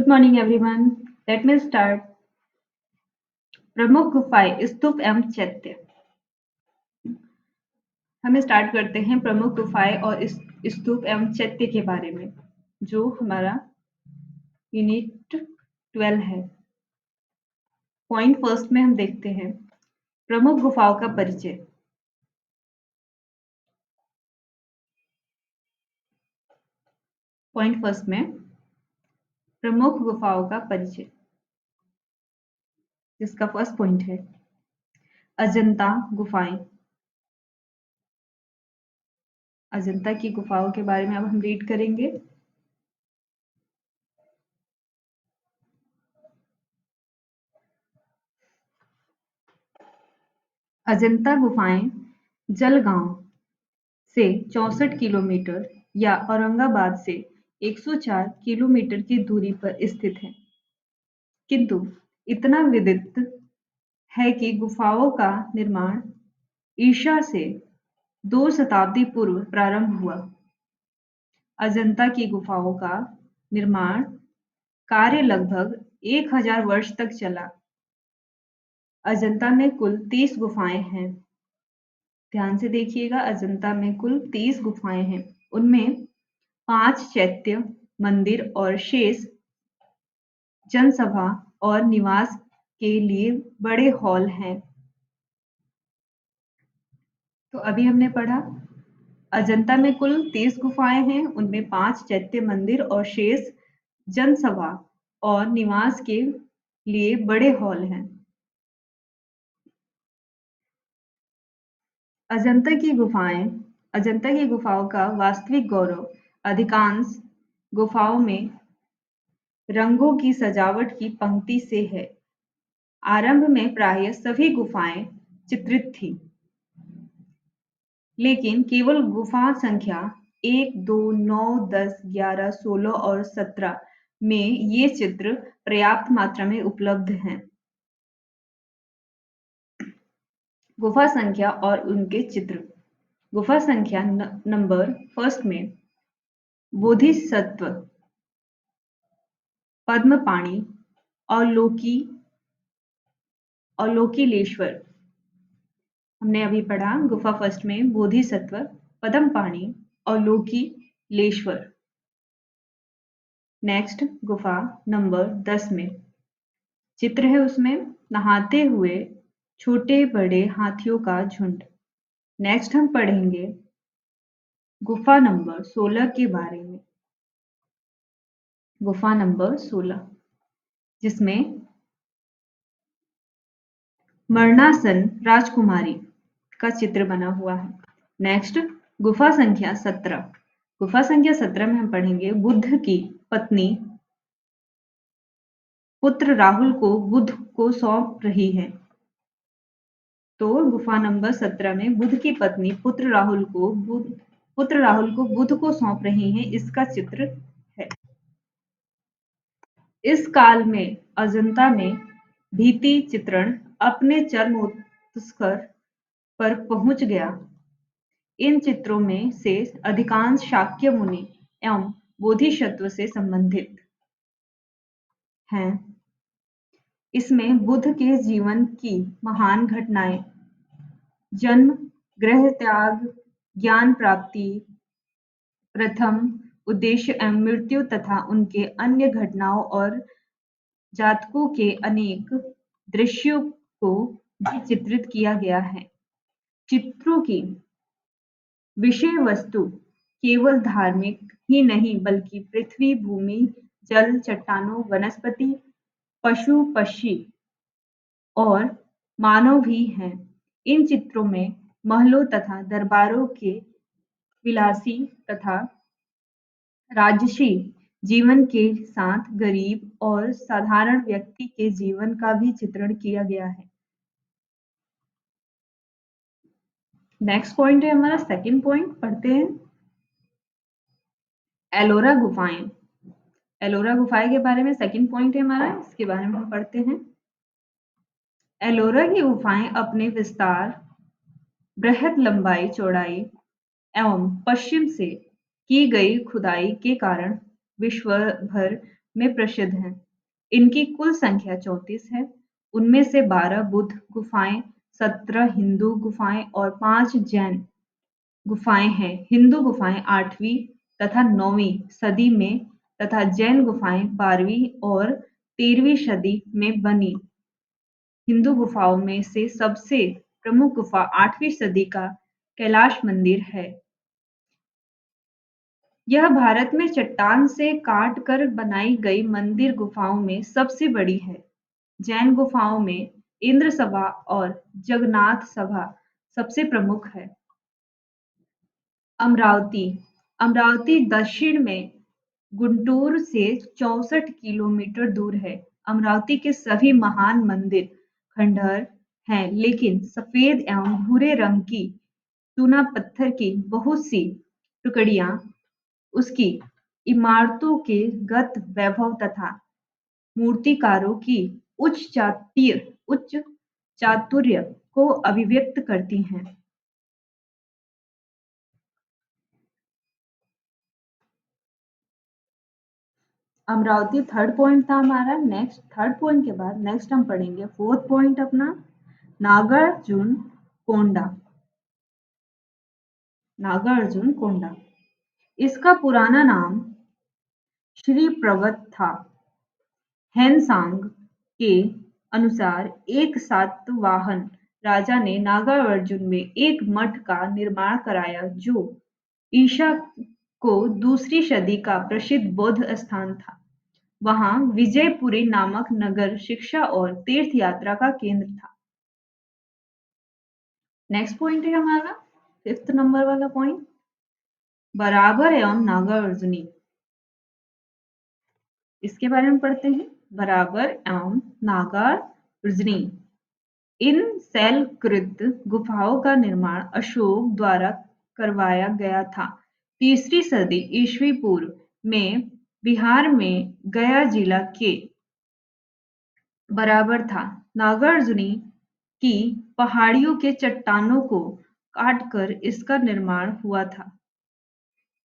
Good morning, everyone. Let me start. प्रमुख गुफाएं स्तूप एवं चैत्य। हम स्टार्ट करते हैं प्रमुख गुफाएं और स्तूप एवं चैत्य के बारे में, जो हमारा यूनिट 12 है। पॉइंट फर्स्ट में हम देखते हैं प्रमुख गुफाओं का परिचय। पॉइंट फर्स्ट में प्रमुख गुफाओं का परिचय, जिसका फर्स्ट पॉइंट है अजंता गुफाएं। अजंता की गुफाओं के बारे में अब हम रीड करेंगे। अजंता गुफाएं जलगांव से 64 किलोमीटर या औरंगाबाद से 104 किलोमीटर की दूरी पर स्थित है, किंतु इतना विदित है कि गुफाओं का निर्माण ईसा से 2 शताब्दी पूर्व प्रारंभ हुआ। अजंता की गुफाओं का निर्माण कार्य लगभग 1000 वर्ष तक चला। अजंता में कुल 30 गुफाएं हैं। ध्यान से देखिएगा, अजंता में कुल 30 गुफाएं हैं। उनमें 5 चैत्य मंदिर और शेष जनसभा और निवास के लिए बड़े हॉल हैं। तो अभी हमने पढ़ा अजंता में कुल 30 गुफाएं हैं, उनमें 5 चैत्य मंदिर और शेष जनसभा और निवास के लिए बड़े हॉल हैं। अजंता की गुफाओं का वास्तविक गौरव अधिकांश गुफाओं में रंगों की सजावट की पंक्ति से है। आरंभ में प्रायः सभी गुफाएं चित्रित थीं, लेकिन केवल गुफा संख्या 1, 2, 9, 10, 11, 16 और 17 में ये चित्र पर्याप्त मात्रा में उपलब्ध हैं। गुफा संख्या और उनके चित्र। गुफा संख्या नंबर फर्स्ट में बोधिसत्व, पद्मपाणि, अवलोकिलेश्वर। हमने अभी पढ़ा गुफा फर्स्ट में बोधिसत्व, पद्मपाणि, अवलोकिलेश्वर। नेक्स्ट गुफा नंबर 10 में चित्र है, उसमें नहाते हुए छोटे बड़े हाथियों का झुंड। नेक्स्ट हम पढ़ेंगे गुफा नंबर 16 के बारे में। गुफा नंबर 16, जिसमें मरणासन राजकुमारी का चित्र बना हुआ है। नेक्स्ट गुफा संख्या 17। गुफा संख्या 17 में हम पढ़ेंगे बुद्ध की पत्नी पुत्र राहुल को बुद्ध को सौंप रही है। तो गुफा नंबर 17 में बुद्ध की पत्नी पुत्र राहुल को बुद्ध को सौंप रही हैं, इसका चित्र है। इस काल में अजंता में भित्ति चित्रण अपने चरमोत्कर्ष पर पहुंच गया। इन चित्रों में से अधिकांश शाक्य मुनि एवं बोधिसत्व से संबंधित हैं। इसमें बुद्ध के जीवन की महान घटनाएं, जन्म, गृह त्याग, ज्ञान प्राप्ति, प्रथम उद्देश्य एवं मृत्यु तथा उनके अन्य घटनाओं और जातकों के अनेक दृश्यों को भी चित्रित किया गया है। चित्रों की विषय वस्तु केवल धार्मिक ही नहीं बल्कि पृथ्वी, भूमि, जल, चट्टानों, वनस्पति, पशु, पक्षी और मानव भी हैं। इन चित्रों में महलों तथा दरबारों के विलासी तथा राजसी जीवन के साथ गरीब और साधारण व्यक्ति के जीवन का भी चित्रण किया गया है। नेक्स्ट पॉइंट है हमारा सेकंड पॉइंट, पढ़ते हैं एलोरा गुफाएं। एलोरा गुफाएं के बारे में सेकंड पॉइंट है हमारा, इसके बारे में हम पढ़ते हैं। एलोरा की गुफाएं अपने विस्तार, बृहद लंबाई चौड़ाई एवं पश्चिम से की गई खुदाई के कारण विश्व भर में प्रसिद्ध हैं। इनकी कुल संख्या 34 है। उनमें से 12 बुद्ध गुफाएं, 17 हिंदू गुफाएं और 5 जैन गुफाएं हैं। हिंदू गुफाएं 8वीं तथा 9वीं सदी में तथा जैन गुफाएं 12वीं और 13वीं सदी में बनी। हिंदू गुफाओं में से सबसे प्रमुख गुफा 8वीं सदी का कैलाश मंदिर है। यह भारत में चट्टान से काट कर बनाई गई मंदिर गुफाओं में सबसे बड़ी है। जैन गुफाओं में इंद्र सभा और जगन्नाथ सभा सबसे प्रमुख है। अमरावती अमरावती दक्षिण में गुंटूर से 64 किलोमीटर दूर है। अमरावती के सभी महान मंदिर खंडहर हैं, लेकिन सफेद एवं भूरे रंग की चूना पत्थर की बहुत सी टुकड़ियां उसकी इमारतों के गत वैभव तथा मूर्तिकारों की उच्च चातुर्य को अभिव्यक्त करती हैं। अमरावती थर्ड पॉइंट था हमारा। नेक्स्ट थर्ड पॉइंट के बाद नेक्स्ट हम पढ़ेंगे फोर्थ पॉइंट अपना, नागार्जुन कोंडा। नागार्जुन कोंडा इसका पुराना नाम श्री पर्वत था। हेनसांग के अनुसार एक सातवाहन राजा ने नागार्जुन में एक मठ का निर्माण कराया जो ईसा को दूसरी सदी का प्रसिद्ध बौद्ध स्थान था। वहां विजयपुरी नामक नगर शिक्षा और तीर्थ यात्रा का केंद्र था। नेक्स्ट पॉइंट है हमारा फिफ्थ नंबर वाला पॉइंट, बराबर एवं नागार्जुनी। इसके बारे में पढ़ते हैं। बराबर एवं नागार्जुनी इन शैलकृत गुफाओं का निर्माण अशोक द्वारा करवाया गया था। तीसरी सदी ईस्वी पूर्व में बिहार में गया जिला के बराबर था। नागार्जुनी की पहाड़ियों के चट्टानों को काटकर इसका निर्माण हुआ था।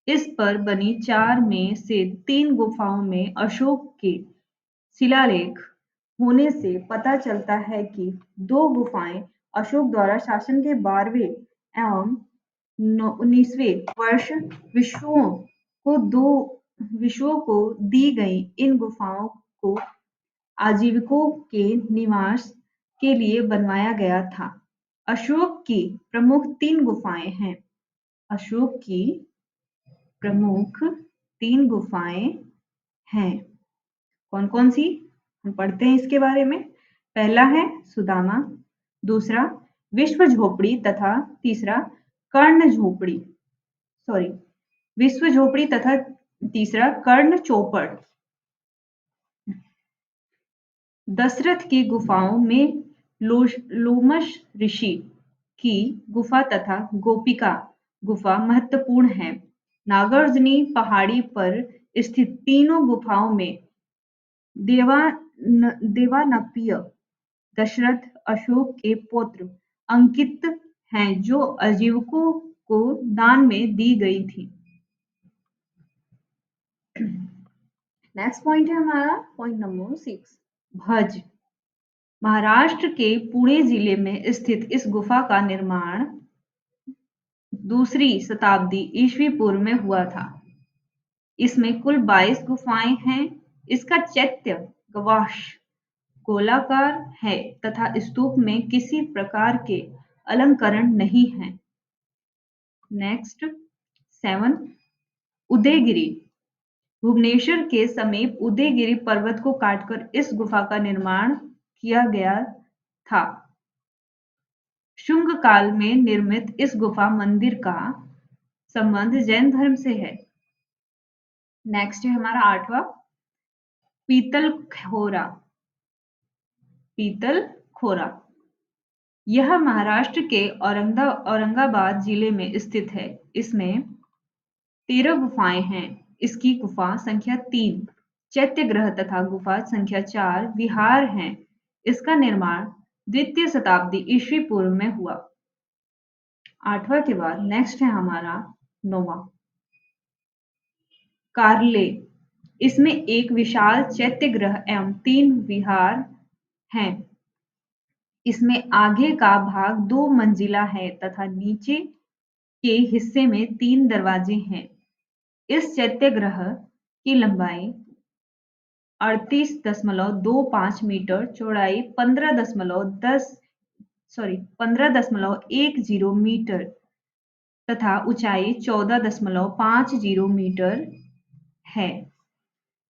इस पर बनी 4 में से 3 गुफाओं में अशोक के शिलालेख होने से पता चलता है कि 2 गुफाएं अशोक द्वारा शासन के 12वें एवं 19वें वर्ष विश्वों को दी गई। इन गुफाओं को आजीविकों के निवास के लिए बनवाया गया था। अशोक की प्रमुख 3 गुफाएं हैं। अशोक की प्रमुख 3 गुफाएं हैं। कौन कौन सी हम पढ़ते हैं इसके बारे में। पहला है सुदामा, दूसरा विश्व झोपड़ी तथा तीसरा कर्ण झोपड़ी, सॉरी विश्व झोपड़ी तथा तीसरा कर्ण चौपड़। दशरथ की गुफाओं में लोमश ऋषि की गुफा तथा गोपिका गुफा महत्वपूर्ण है। नागार्जुनी पहाड़ी पर स्थित तीनों गुफाओं में देवानंपिय दशरथ अशोक के पौत्र अंकित हैं जो आजीविकों को दान में दी गई थी। नेक्स्ट पॉइंट है हमारा पॉइंट नंबर 6, भज। महाराष्ट्र के पुणे जिले में स्थित इस गुफा का निर्माण दूसरी शताब्दी ईस्वी पूर्व में हुआ था। इसमें कुल 22 गुफाएं हैं। इसका चैत्य गवाक्ष गोलाकार है तथा स्तूप में किसी प्रकार के अलंकरण नहीं है। नेक्स्ट 7, उदयगिरी। भुवनेश्वर के समीप उदयगिरी पर्वत को काटकर इस गुफा का निर्माण किया गया था। शुंग काल में निर्मित इस गुफा मंदिर का संबंध जैन धर्म से है। नेक्स्ट है हमारा 8वां, पीतलखोरा। पीतलखोरा यह महाराष्ट्र के औरंगाबाद जिले में स्थित है। इसमें 13 गुफाएं हैं। इसकी गुफा संख्या 3 चैत्यगृह तथा गुफा संख्या 4 विहार हैं। इसका निर्माण द्वितीय शताब्दी ईस्वी पूर्व में हुआ। 8वां के बाद नेक्स्ट है हमारा 9वां, कार्ले। इसमें एक विशाल चैत्यगृह एवं 3 विहार हैं। इसमें आगे का भाग 2 मंजिला है तथा नीचे के हिस्से में 3 दरवाजे हैं। इस चैत्यगृह की लंबाई 38.25 मीटर, चौड़ाई 15.10 मीटर तथा ऊंचाई 14.50 मीटर है।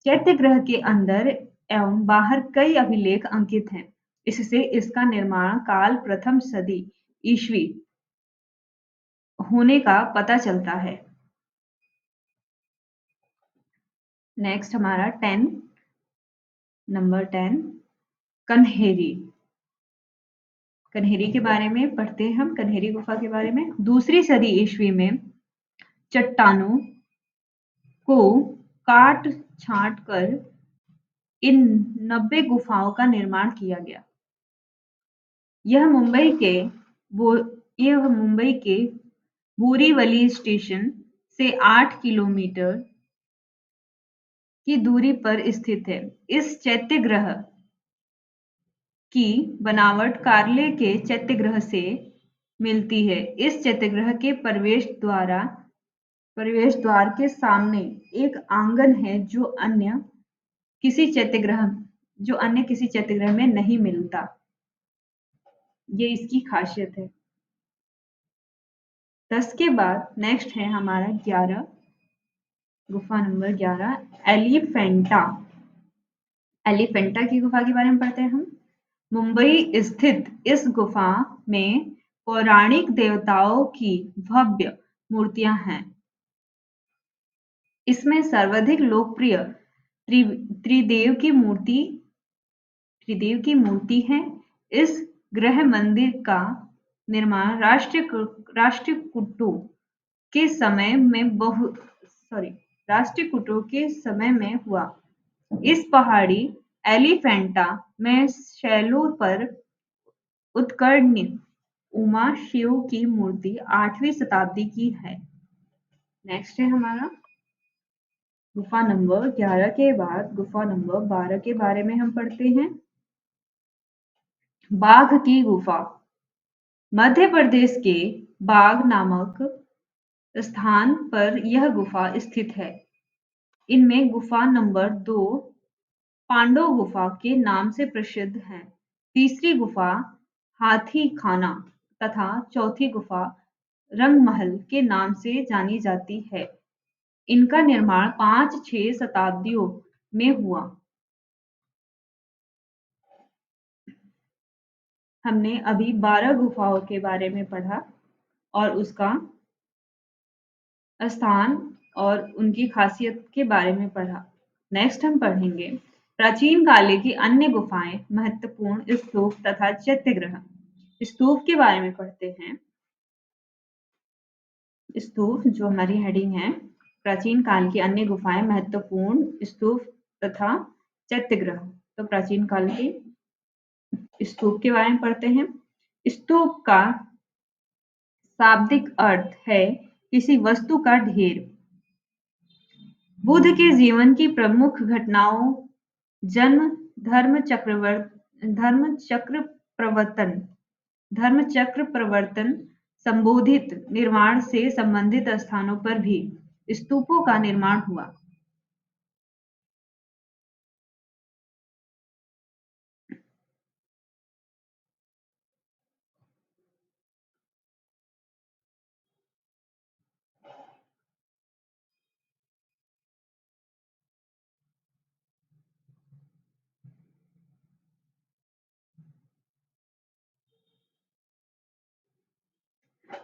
चैत्यगृह के अंदर एवं बाहर कई अभिलेख अंकित हैं। इससे इसका निर्माण काल प्रथम सदी ईस्वी होने का पता चलता है। नेक्स्ट हमारा नंबर 10 कन्हेरी। कन्हेरी के बारे में पढ़ते हैं हम। कन्हेरी गुफा के बारे में दूसरी सदी ईस्वी में चट्टानों को काट छांट कर इन 90 गुफाओं का निर्माण किया गया। यह मुंबई के बोरीवली स्टेशन से 8 किलोमीटर की दूरी पर स्थित है। इस चैत्यगृह की बनावट कार्ले के चैत्यगृह से मिलती है। इस चैत्यगृह के प्रवेश द्वार के सामने एक आंगन है जो अन्य किसी चैत्यगृह में नहीं मिलता। ये इसकी खासियत है। 10 के बाद नेक्स्ट है हमारा 11 गुफा नंबर 11 एलिफेंटा। एलिफेंटा की गुफा के बारे में पढ़ते हैं हम। मुंबई स्थित इस गुफा में पौराणिक देवताओं की भव्य मूर्तियां हैं। इसमें सर्वाधिक लोकप्रिय त्रिदेव की मूर्ति है। इस गृह मंदिर का निर्माण राष्ट्रकूटों के समय में हुआ। इस पहाड़ी एलिफेंटा में शैलों पर उत्कीर्ण उमा शिव की मूर्ति 8वीं शताब्दी की है। नेक्स्ट है हमारा गुफा नंबर 11 के बाद गुफा नंबर 12 के बारे में हम पढ़ते हैं। बाघ की गुफा। मध्य प्रदेश के बाघ नामक स्थान पर यह गुफा स्थित है। इनमें गुफा नंबर 2 पांडव गुफा के नाम से प्रसिद्ध है। तीसरी गुफा हाथी खाना तथा चौथी गुफा रंगमहल के नाम से जानी जाती है। इनका निर्माण 5-6 शताब्दियों में हुआ। हमने अभी 12 गुफाओं के बारे में पढ़ा और उसका स्थान और उनकी खासियत के बारे में पढ़ा। नेक्स्ट हम पढ़ेंगे प्राचीन काल की अन्य गुफाएं, महत्वपूर्ण स्तूप तथा चैत्यगृह। स्तूप के बारे में पढ़ते हैं। स्तूप जो हमारी हेडिंग है, प्राचीन काल की अन्य गुफाएं, महत्वपूर्ण स्तूप तथा चैत्यगृह। तो प्राचीन काल के स्तूप के बारे में पढ़ते हैं। स्तूप का शाब्दिक अर्थ है किसी वस्तु का ढेर। बुद्ध के जीवन की प्रमुख घटनाओं जन्म, धर्मचक्र प्रवर्तन संबोधित निर्माण से संबंधित स्थानों पर भी स्तूपों का निर्माण हुआ।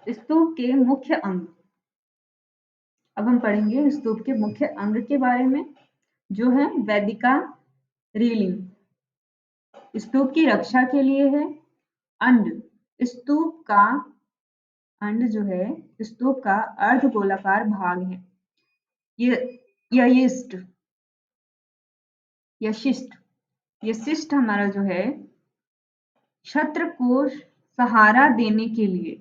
स्तूप के मुख्य अंग। अब हम पढ़ेंगे स्तूप के मुख्य अंग के बारे में, जो है वेदिका रीलिंग। स्तूप की रक्षा के लिए है। अंड। अंड जो है स्तूप का अर्धगोलाकार भाग है। यशिष्ट यशिष्ट हमारा जो है छत्र को सहारा देने के लिए।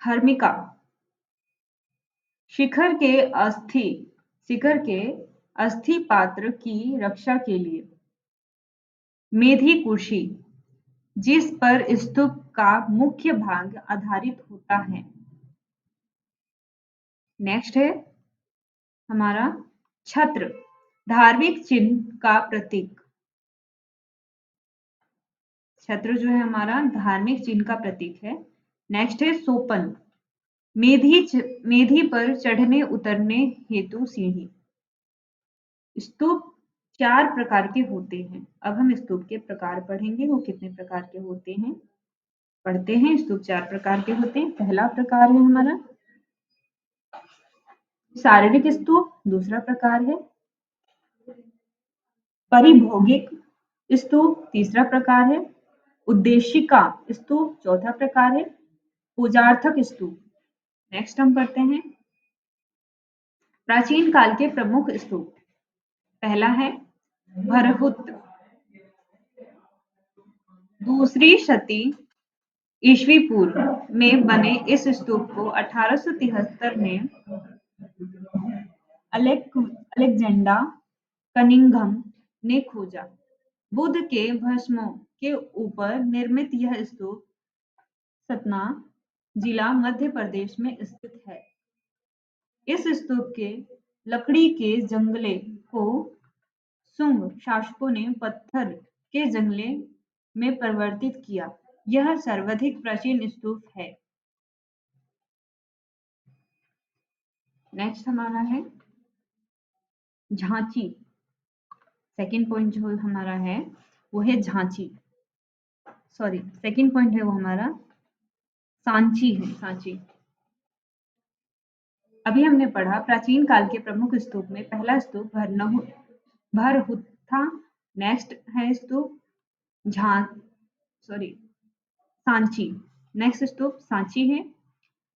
हर्मिका शिखर के अस्थि शिखर के अस्थि पात्र की रक्षा के लिए। मेधी कुर्सी, जिस पर स्तूप का मुख्य भाग आधारित होता है। नेक्स्ट है हमारा छत्र, धार्मिक चिन्ह का प्रतीक। छत्र जो है हमारा धार्मिक चिन्ह का प्रतीक है। नेक्स्ट है सोपन, मेधी पर चढ़ने उतरने हेतु सीढ़ी। स्तूप 4 प्रकार के होते हैं। अब हम स्तूप के प्रकार पढ़ेंगे, वो कितने प्रकार के होते हैं पढ़ते हैं। स्तूप 4 प्रकार के होते हैं। पहला प्रकार है हमारा शारीरिक स्तूप, दूसरा प्रकार है परिभोगिक स्तूप, तीसरा प्रकार है उद्देशिका स्तूप, चौथा प्रकार है पूजार्थक स्तूप। नेक्स्ट हम पढ़ते हैं प्राचीन काल के प्रमुख स्तूप। पहला है भरहुत, दूसरी शती ईस्वी पूर्व में बने इस स्तूप को 1873 में अलेक्जेंडर कनिंघम ने खोजा। बुद्ध के भस्मों के ऊपर निर्मित यह स्तूप सतना जिला मध्य प्रदेश में स्थित है। इस स्तूप के लकड़ी के जंगले को शुंग शासकों ने पत्थर के जंगले में परिवर्तित किया। यह सर्वाधिक प्राचीन स्तूप है। नेक्स्ट हमारा है झांची। सेकंड पॉइंट जो हमारा है वो है झांची, सॉरी सेकंड पॉइंट है वो हमारा सांची है, सांची। अभी हमने पढ़ा प्राचीन काल के प्रमुख स्तूप में पहला स्तूप भरहुत्था, नेक्स्ट है स्तूप सॉरी सांची। नेक्स्ट स्तूप सांची है।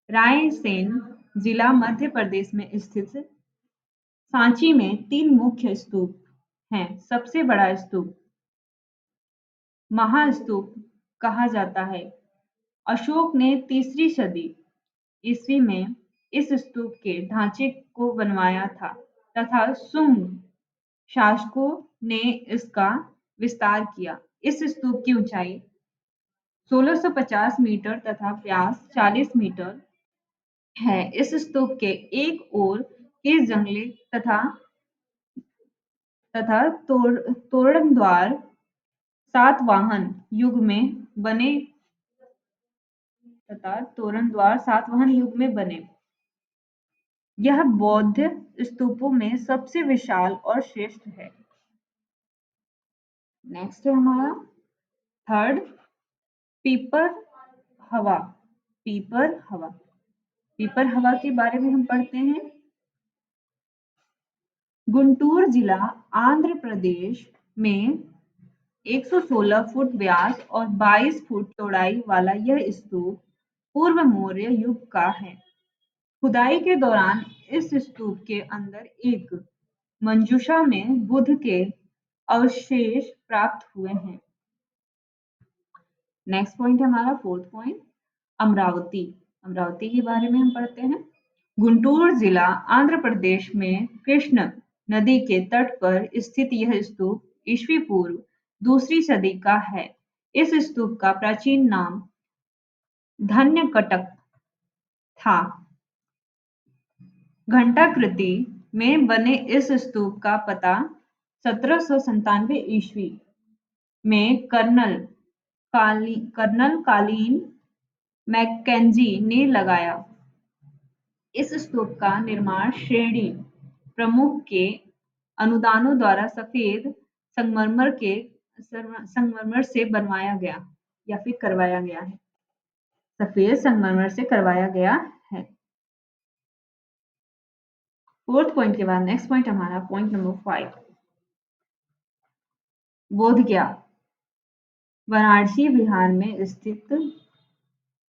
रायसेन जिला मध्य प्रदेश में स्थित सांची में 3 मुख्य स्तूप हैं। सबसे बड़ा स्तूप महास्तूप कहा जाता है। अशोक ने 3री सदी ईस्वी में इस स्तूप के ढांचे को बनवाया था तथा शुंग शासकों ने इसका विस्तार किया। इस स्तूप की ऊंचाई 1650 मीटर तथा व्यास 40 मीटर है। इस स्तूप के एक ओर के जंगले तथा तोरण द्वार सातवाहन युग में बने यह बौद्ध स्तूपों में सबसे विशाल और श्रेष्ठ है। नेक्स्ट है हमारा थर्ड पीपर हवा। पीपर हवा के बारे में हम पढ़ते हैं। गुंटूर जिला आंध्र प्रदेश में 116 फुट व्यास और 22 फुट चौड़ाई वाला यह स्तूप पूर्व मौर्य युग का है। खुदाई के दौरान इस स्तूप के अंदर एक मंजूषा में बुद्ध के अवशेष प्राप्त हुए हैं। नेक्स्ट पॉइंट है हमारा फोर्थ पॉइंट अमरावती। अमरावती के बारे में हम पढ़ते हैं। गुंटूर जिला आंध्र प्रदेश में कृष्ण नदी के तट पर स्थित यह स्तूप ईस्वी पूर्व 2री सदी का है। इस स्तूप का प्राचीन नाम धन्यकटक था। घंटाकृति में बने इस स्तूप का पता 1797 ईस्वी में कर्नल कालीन मैकेंजी ने लगाया। इस स्तूप का निर्माण श्रेणी प्रमुख के अनुदानों द्वारा सफेद संगमरमर से बनवाया गया या फिर करवाया गया है। सफेद संगमरमर से करवाया गया है। फोर्थ पॉइंट के बाद नेक्स्ट पॉइंट हमारा पॉइंट नंबर 5 बोधगया। वाराणसी बिहार में स्थित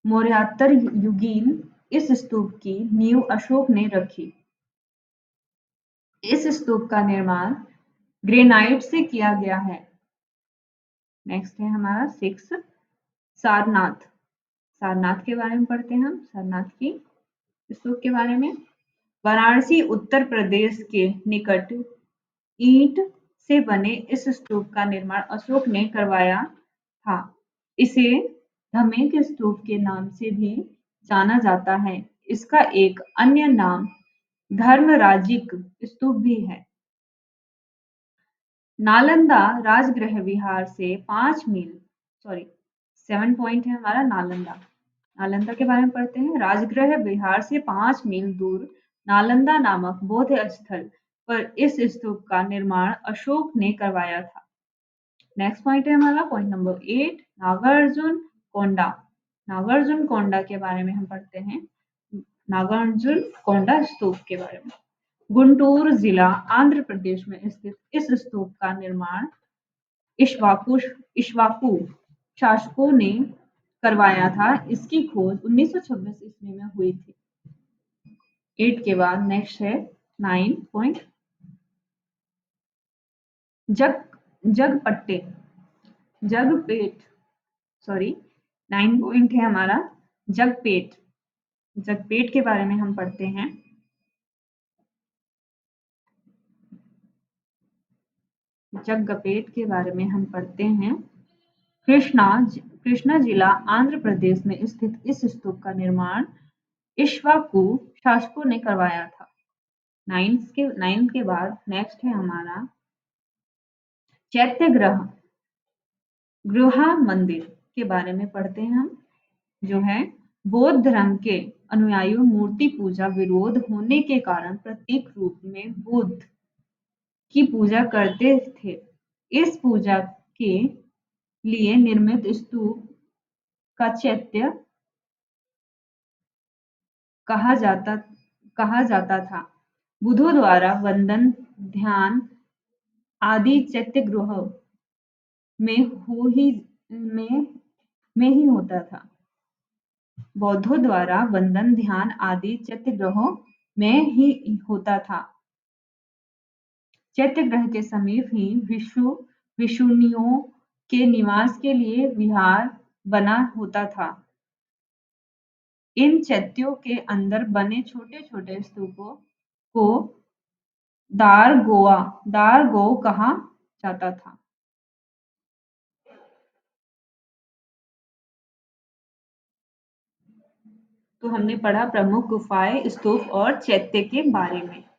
मौर्योत्तर युगीन इस स्तूप की नींव अशोक ने रखी। इस स्तूप का निर्माण ग्रेनाइट से किया गया है। नेक्स्ट है हमारा 6 सारनाथ। सारनाथ के बारे में पढ़ते हैं हम। सारनाथ की स्तूप के बारे में वाराणसी उत्तर प्रदेश के निकट ईंट से बने इस स्तूप का निर्माण अशोक ने करवाया था। इसे धमेक स्तूप के नाम से भी जाना जाता है। इसका एक अन्य नाम धर्मराजिक स्तूप भी है। नालंदा राजगृह विहार से 5 मील, सॉरी 7 पॉइंट है हमारा नालंदा। नालंदा के बारे में पढ़ते हैं। राजगृह बिहार से 5 मील दूर नालंदा नामक बौद्ध स्थल पर इस स्तूप का निर्माण अशोक ने करवाया था। नेक्स्ट पॉइंट है हमारा पॉइंट नंबर 8, नागार्जुन कोंडा। नागार्जुन कोंडा के बारे में हम पढ़ते हैं। नागार्जुन कोंडा स्तूप के बारे में। गुंटूर जिला आंध्र प्रदेश में स्थित इस स्तूप का निर्माण इक्ष्वाकु इक्ष्वाकु शासकों ने करवाया था। इसकी खोज 1926 ईस्वी में हुई थी। 8 के बाद नेक्स्ट है 9 पॉइंट, जग जगपट्टे जगपेट, सॉरी 9 पॉइंट है हमारा जगपेट। जगपेट के बारे में हम पढ़ते हैं। जगपेट के बारे में हम पढ़ते हैं। कृष्णा जिला आंध्र प्रदेश में स्थित इस स्तूप का निर्माण इक्ष्वाकु शासकों ने करवाया था। 9 के बाद नेक्स्ट है हमारा चैत्य गृह मंदिर के बारे में पढ़ते हैं हम। जो है बौद्ध धर्म के अनुयायियों मूर्ति पूजा विरोध होने के कारण प्रतीक रूप में बुद्ध की पूजा करते थे। इस पूजा के लिए निर्मित स्तूप का चैत्य कहा जाता कहा जाता था। बुद्धों द्वारा वंदन, ध्यान आदि चैत्यगृह में हो ही में ही होता था। बौद्धों द्वारा वंदन, ध्यान आदि चैत्यगृहों में ही होता था। चैत्यगृह के समीप ही भिक्षुणियों के निवास के लिए विहार बना होता था। इन चैत्यों के अंदर बने छोटे-छोटे स्तूपों को दारगोआ कहा जाता था। तो हमने पढ़ा प्रमुख गुफाएं, स्तूप और चैत्य के बारे में।